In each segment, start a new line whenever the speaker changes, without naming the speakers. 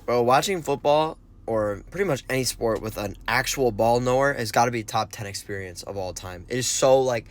Bro, watching football or pretty much any sport with an actual ball knower has got to be a top 10 experience of all time. It is so like,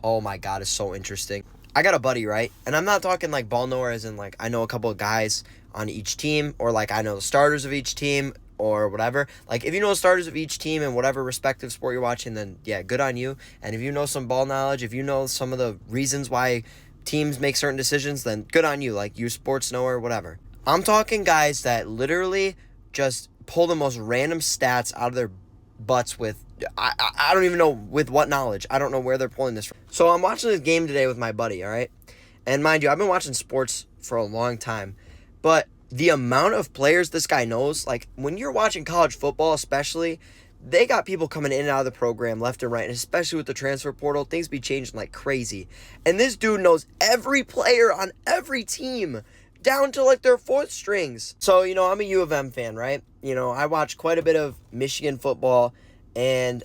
oh my God, it's so interesting. I got a buddy, right? And I'm not talking like ball knower as in like I know a couple of guys on each team or like I know the starters of each team or whatever. Like if you know the starters of each team in whatever respective sport you're watching, then yeah, good on you. And if you know some ball knowledge, if you know some of the reasons why teams make certain decisions, then good on you. Like you sports knower, whatever. I'm talking guys that literally just pull the most random stats out of their butts with I don't even know with what knowledge. I don't know where they're pulling this from. So I'm watching this game today with my buddy, all right? And mind you, I've been watching sports for a long time, but the amount of players this guy knows, like when you're watching college football especially, they got people coming in and out of the program left and right, and especially with the transfer portal, things be changing like crazy. And this dude knows every player on every team down to like their fourth strings. So, I'm a U of M fan, right? I watch quite a bit of Michigan football, and,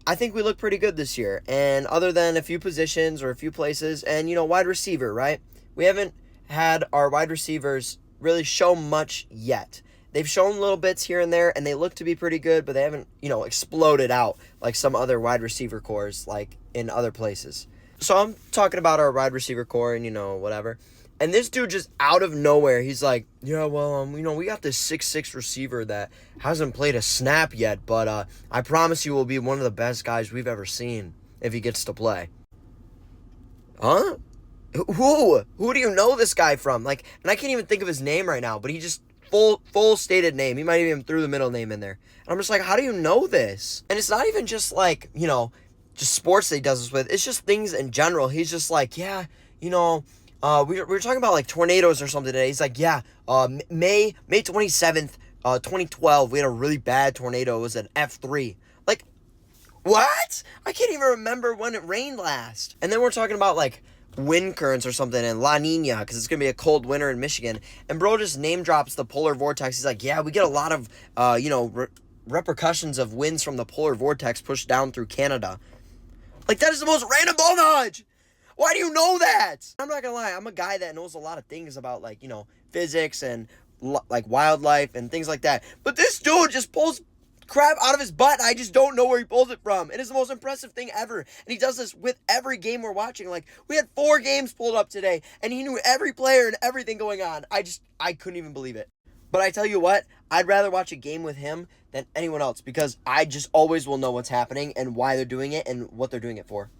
I think we look pretty good this year. And other than a few positions or a few places, and, wide receiver, right? We haven't had our wide receivers really show much yet. They've shown little bits here and there, and they look to be pretty good, but they haven't, exploded out like some other wide receiver cores, like in other places. So I'm talking about our wide receiver core and, whatever. And this dude just out of nowhere, he's like, yeah, well, we got this 6'6" receiver that hasn't played a snap yet, but I promise you will be one of the best guys we've ever seen if he gets to play. Huh? Who do you know this guy from? Like, and I can't even think of his name right now, but he just full stated name. He might even threw the middle name in there. And I'm just like, how do you know this? And it's not even just like, just sports that he does this with. It's just things in general. He's just like, yeah, we were talking about like tornadoes or something today. He's like, yeah, May 27th, 2012, we had a really bad tornado. It was an F3. Like, what? I can't even remember when it rained last. And then we're talking about like wind currents or something and La Nina because it's going to be a cold winter in Michigan. And bro just name drops the polar vortex. He's like, yeah, we get a lot of, repercussions of winds from the polar vortex pushed down through Canada. Like, that is the most random ball knowledge. Why do you know that? I'm not gonna lie, I'm a guy that knows a lot of things about, like, physics and, like, wildlife and things like that. But this dude just pulls crap out of his butt, and I just don't know where he pulls it from. It is the most impressive thing ever. And he does this with every game we're watching. Like, we had 4 games pulled up today, and he knew every player and everything going on. I couldn't even believe it. But I tell you what, I'd rather watch a game with him than anyone else because I just always will know what's happening and why they're doing it and what they're doing it for.